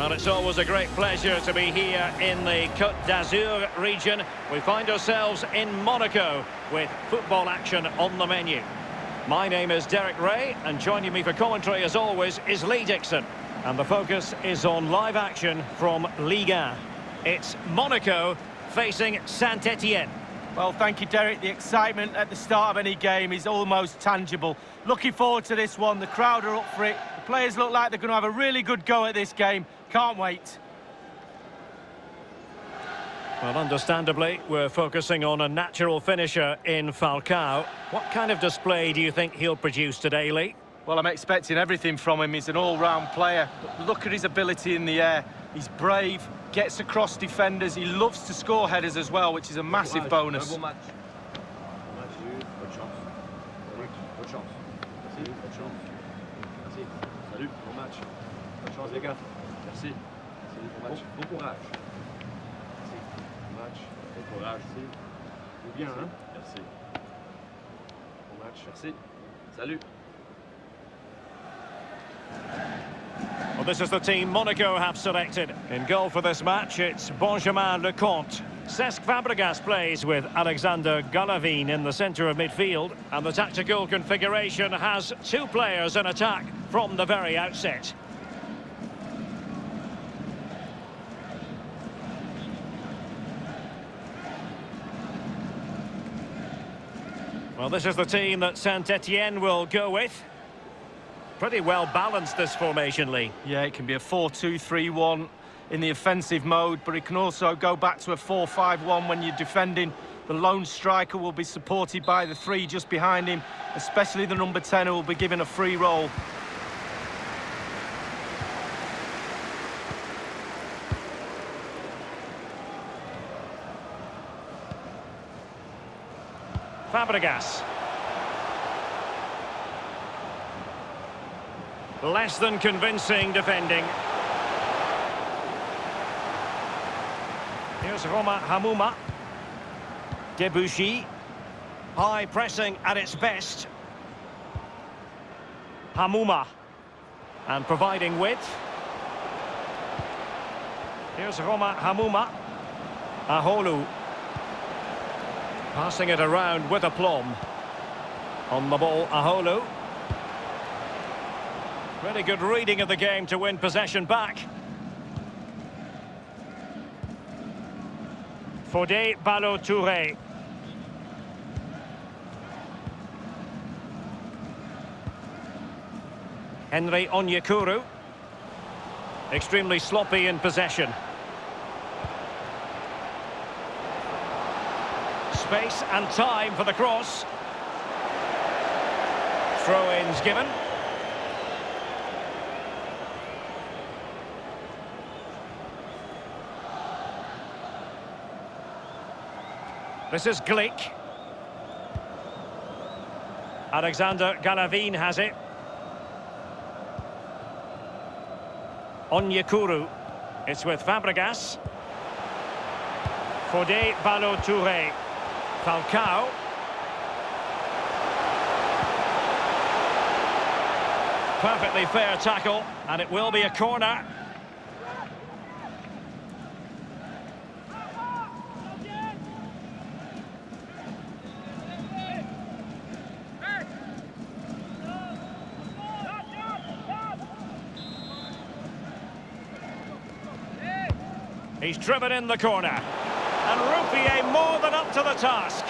Well, it's always a great pleasure to be here in the Côte d'Azur region. We find ourselves in Monaco with football action on the menu. My name is Derek Ray, and joining me for commentary as always is Lee Dixon. And the focus is on live action from Ligue 1. It's Monaco facing Saint-Etienne. Well, thank you, Derek. The excitement at the start of any game is almost tangible. Looking forward to this one. The crowd are up for it. The players look like they're going to have a really good go at this game. Can't wait. Well, understandably, we're focusing on a natural finisher in Falcao. What kind of display do you think he'll produce today, Lee? Well, I'm expecting everything from him. He's an all-round player. But look at his ability in the air. He's brave, gets across defenders. He loves to score headers as well, which is a massive bonus. Merci. Bon match. Bon courage. Merci. Bon match. Bon courage. Merci. Bien, hein? Merci. Bon match. Merci. Salut. Well, this is the team Monaco have selected. In goal for this match, it's Benjamin Lecomte. Cesc Fabregas plays with Alexander Golovin in the centre of midfield. And the tactical configuration has two players in attack from the very outset. Well, this is the team that Saint-Etienne will go with. Pretty well balanced, this formation, Lee. Yeah, it can be a 4-2-3-1 in the offensive mode, but it can also go back to a 4-5-1 when you're defending. The lone striker will be supported by the three just behind him, especially the number 10 who will be given a free role. Fabregas. Less than convincing defending. Here's Roma Hamouma. Debuchy. High pressing at its best. Hamouma. And providing width. Here's Roma Hamouma. Aholu. Passing it around with aplomb. On the ball, Aholu. Really good reading of the game to win possession back. Fodé Ballo-Touré. Henry Onyekuru. Extremely sloppy in possession. Space and time for the cross. Throw-ins given. This is Glick. Alexander Golovin has it. Onyekuru. It's with Fabregas. Fodé Ballo-Touré. Falcao. Perfectly fair tackle, and it will be a corner. He's driven in the corner. And Ruffier more than up to the task.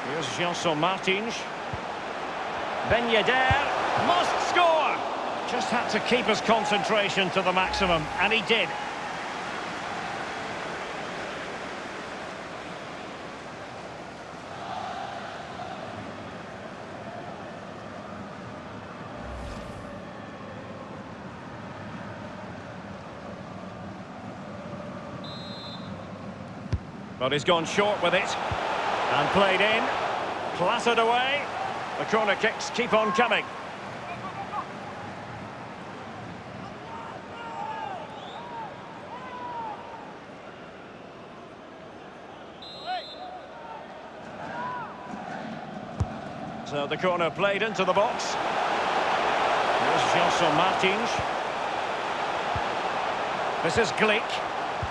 Here's Janson Martins. Ben Yedder must score. Just had to keep his concentration to the maximum, and he did. But he's gone short with it. And played in. Clattered away. The corner kicks keep on coming. So the corner played into the box. Here's Gelson Martins. This is Glick.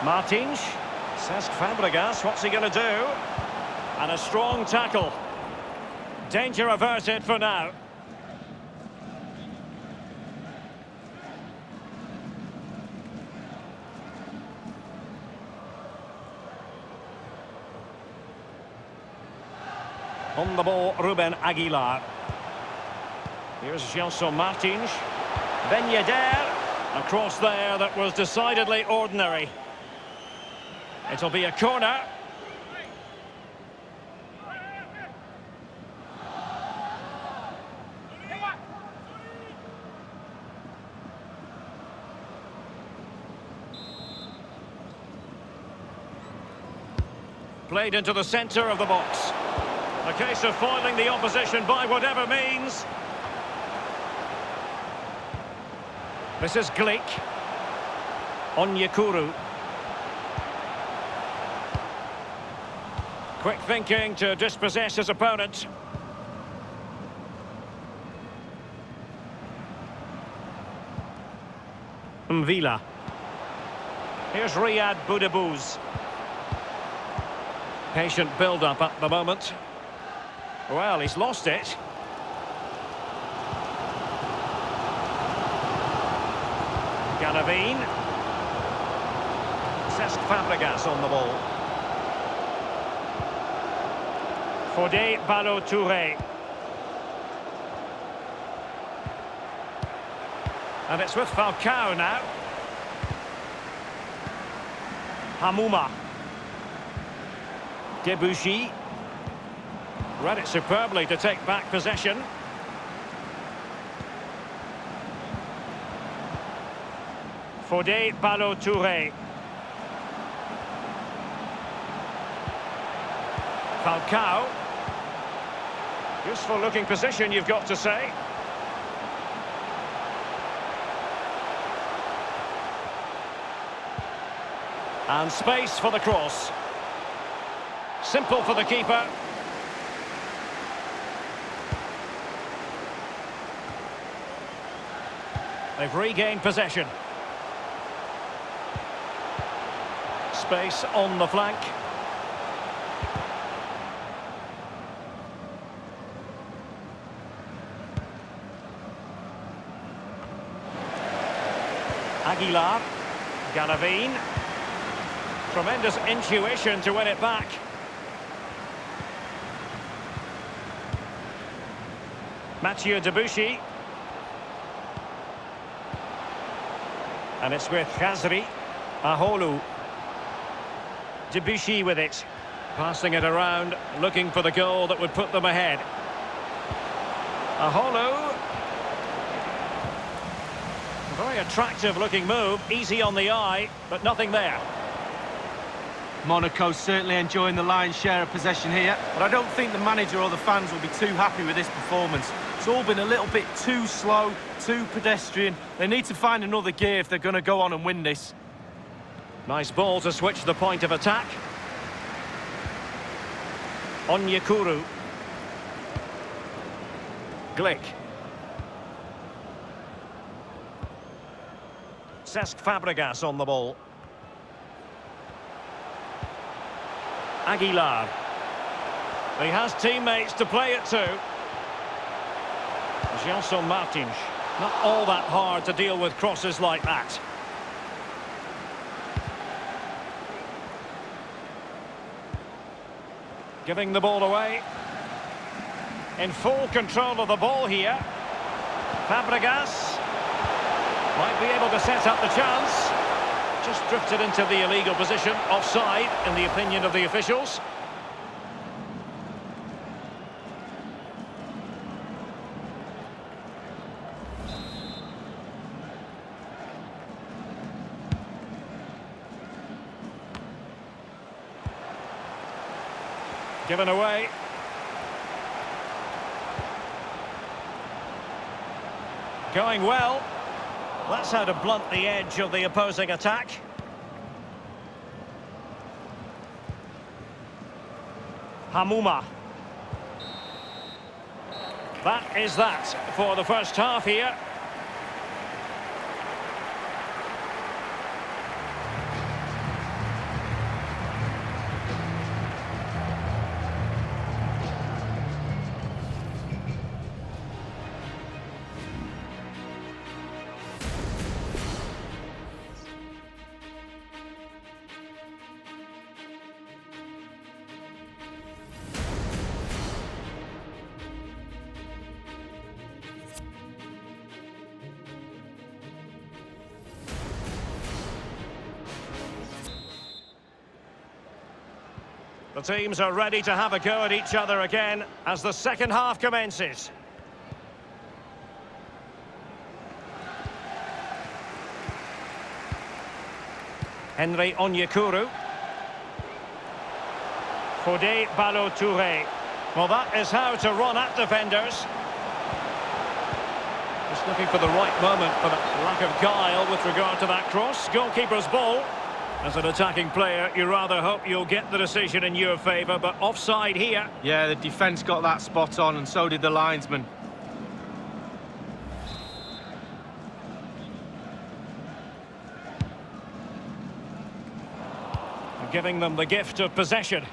Martins. Cesc Fabregas, what's he going to do? And a strong tackle. Danger averted for now. On the ball, Ruben Aguilar. Here's Gelson Martins. Ben Yedder. A cross there that was decidedly ordinary. It'll be a corner. Played into the centre of the box. A case of foiling the opposition by whatever means. This is Glick. Onyekuru. Quick thinking to dispossess his opponent. Mvila. Here's Riyad Boudebouz. Patient build-up at the moment. Well, he's lost it. Ganavine. Cesc Fabregas on the ball. Fodé Ballo-Touré. And it's with Falcao now. Hamouma. Debuchy. Read it superbly to take back possession. Fodé Ballo-Touré. Falcao. Useful looking position, you've got to say. And space for the cross. Simple for the keeper. They've regained possession. Space on the flank. Aguilar. Ganavine. Tremendous intuition to win it back. Mathieu Debuchy. And it's with Khazri. Aholu. Debuchy with it. Passing it around, looking for the goal that would put them ahead. Aholu. Very attractive looking move, easy on the eye, but nothing there. Monaco certainly enjoying the lion's share of possession here, but I don't think the manager or the fans will be too happy with this performance. It's all been a little bit too slow, too pedestrian. They need to find another gear if they're going to go on and win this. Nice ball to switch the point of attack. Onyekuru. Glick. Cesc Fabregas on the ball. Aguilar. He has teammates to play it to. Gelson Martins. Not all that hard to deal with crosses like that. Giving the ball away. In full control of the ball here. Fabregas. Might be able to set up the chance. Just drifted into the illegal position, offside, in the opinion of the officials. Given away. Going well. That's how to blunt the edge of the opposing attack. Hamouma. That is that for the first half here. The teams are ready to have a go at each other again as the second half commences. Henry Onyekuru. Fodé Ballo-Touré. Well, that is how to run at defenders. Just looking for the right moment for the lack of guile with regard to that cross. Goalkeeper's ball. As an attacking player, you rather hope you'll get the decision in your favour, but offside here. Yeah, the defence got that spot on, and so did the linesman. Giving them the gift of possession.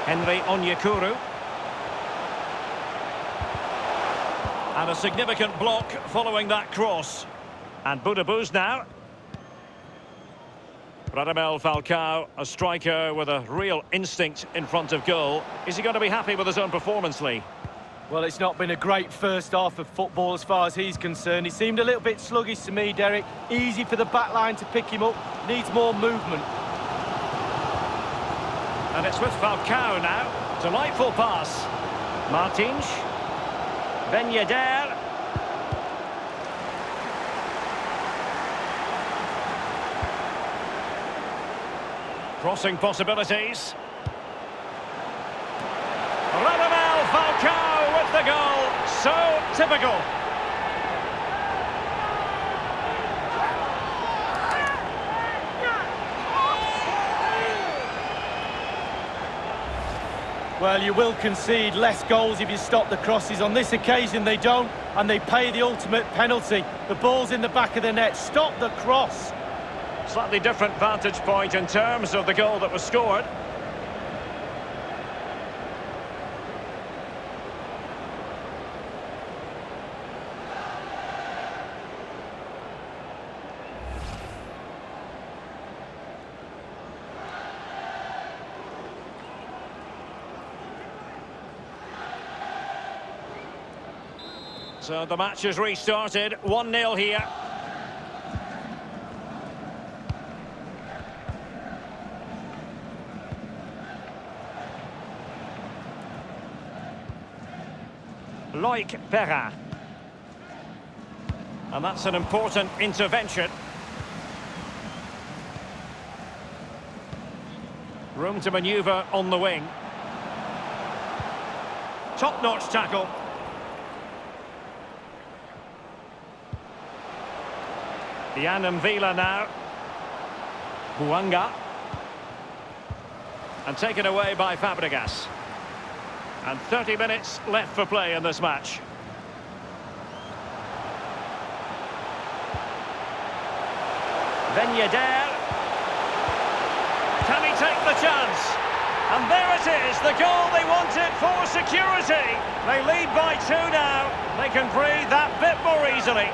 Henry Onyekuru. And a significant block following that cross. And Budabuz now. Radamel Falcao, a striker with a real instinct in front of goal. Is he going to be happy with his own performance, Lee? Well, it's not been a great first half of football as far as he's concerned. He seemed a little bit sluggish to me, Derek. Easy for the back line to pick him up. Needs more movement. And it's with Falcao now. Delightful pass. Martins. Ben Yedder. Crossing possibilities. Radamel Falcao with the goal. So typical. Well, you will concede less goals if you stop the crosses. On this occasion, they don't, and they pay the ultimate penalty. The ball's in the back of the net. Stop the cross. Slightly different vantage point in terms of the goal that was scored. So the match has restarted, 1-0 here. Loic Perrin. And that's an important intervention. Room to manoeuvre on the wing. Top-notch tackle. Yann Vila now. Huanga. And taken away by Fabregas. And 30 minutes left for play in this match. Ben Yedder. Can he take the chance? And there it is, the goal they wanted for security. They lead by 2 now. They can breathe that bit more easily.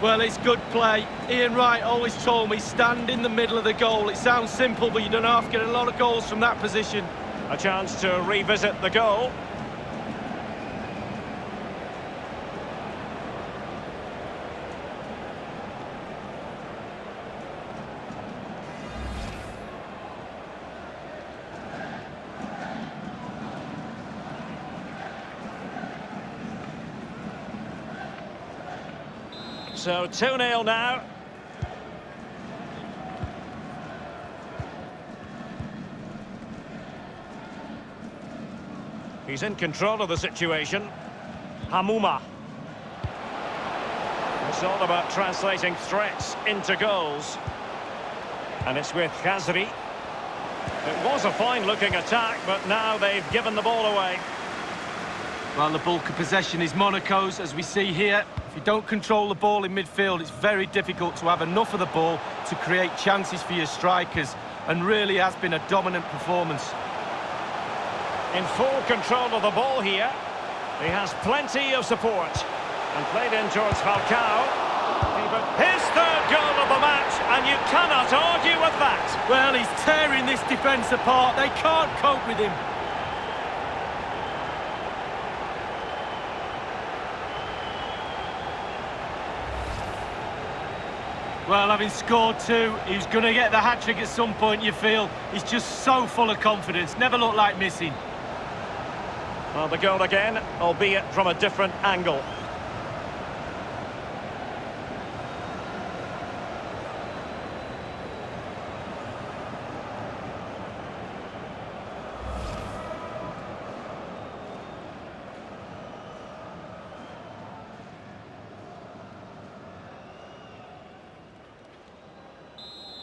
Well, it's good play. Ian Wright always told me, stand in the middle of the goal. It sounds simple, but you don't have to get a lot of goals from that position. A chance to revisit the goal. So 2-0 now. He's in control of the situation. Hamouma. It's all about translating threats into goals. And it's with Khazri. It was a fine-looking attack, but now they've given the ball away. Well, the bulk of possession is Monaco's, as we see here. If you don't control the ball in midfield, it's very difficult to have enough of the ball to create chances for your strikers, and really has been a dominant performance. In full control of the ball here. He has plenty of support. And played in towards Falcao. His third goal of the match, and you cannot argue with that. Well, he's tearing this defence apart. They can't cope with him. Well, having scored two, he's going to get the hat-trick at some point, you feel. He's just so full of confidence, never looked like missing. Well, the goal again, albeit from a different angle.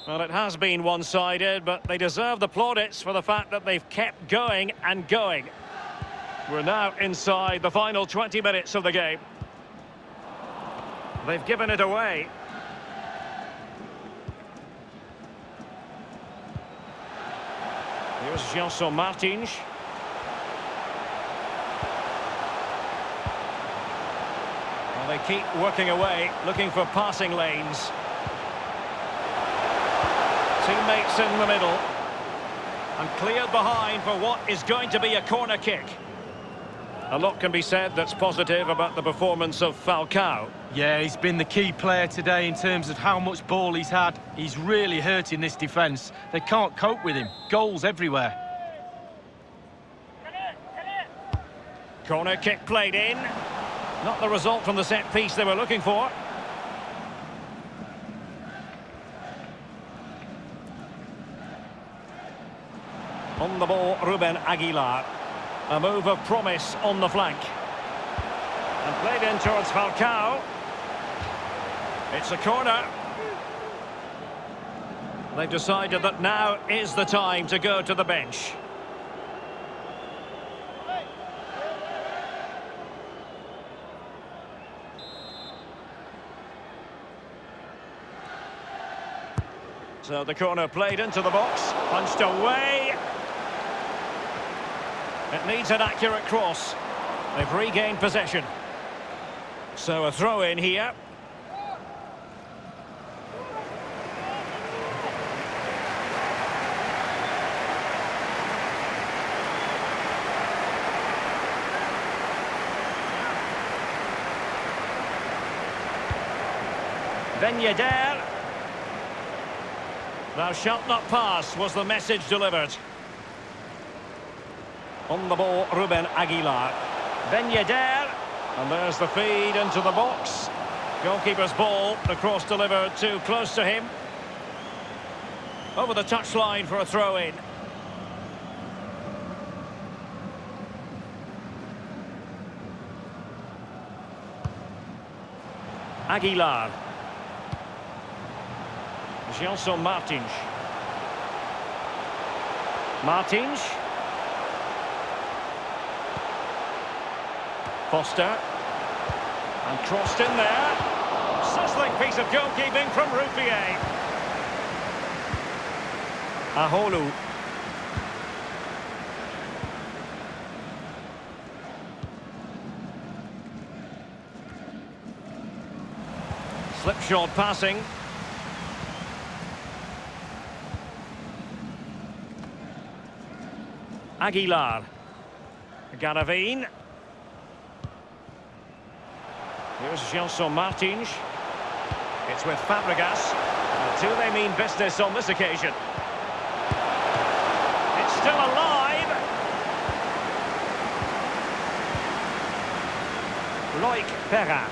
Well, it has been one-sided, but they deserve the plaudits for the fact that they've kept going and going. We're now inside the final 20 minutes of the game. They've given it away. Here's Gelson Martins. Well, they keep working away, looking for passing lanes. Teammates in the middle. And cleared behind for what is going to be a corner kick. A lot can be said that's positive about the performance of Falcao. Yeah, he's been the key player today in terms of how much ball he's had. He's really hurting this defence. They can't cope with him. Goals everywhere. Corner kick played in. Not the result from the set piece they were looking for. On the ball, Ruben Aguilar. A move of promise on the flank. And played in towards Falcao. It's a corner. They've decided that now is the time to go to the bench. So the corner played into the box, punched away. It needs an accurate cross. They've regained possession. So a throw in here. Ben Yedder. Thou shalt not pass was the message delivered. On the ball, Ruben Aguilar. Ben Yedder. And there's the feed into the box. Goalkeeper's ball. The cross delivered too close to him. Over the touchline for a throw-in. Aguilar. Gelson Martins. Martins. Foster. And crossed in there. Sizzling piece of goalkeeping from Ruffier. Aholu. Slipshod passing. Aguilar. Garavine. Here's Gelson Martins. It's with Fabregas. The two they mean business on this occasion. It's still alive. Loic Perrin.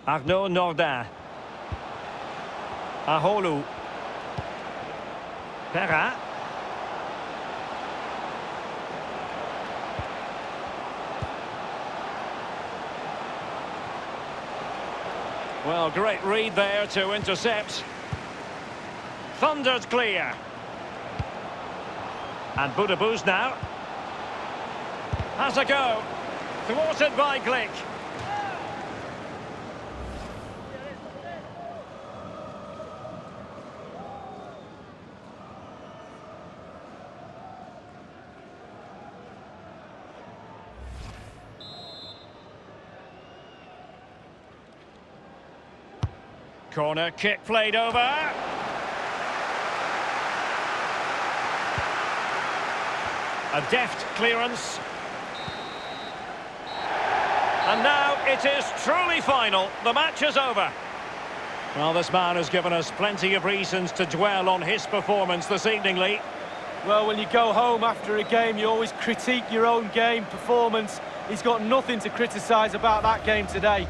Arnaud Nordin. Aholu. Perrin. Well, great read there to intercept. Thundered clear. And Budabuz now. Has a go. Thwarted by Glick. Corner kick played over. A deft clearance. And now it is truly final. The match is over. Well, this man has given us plenty of reasons to dwell on his performance this evening, Lee. Well, when you go home after a game, you always critique your own game performance. He's got nothing to criticise about that game today.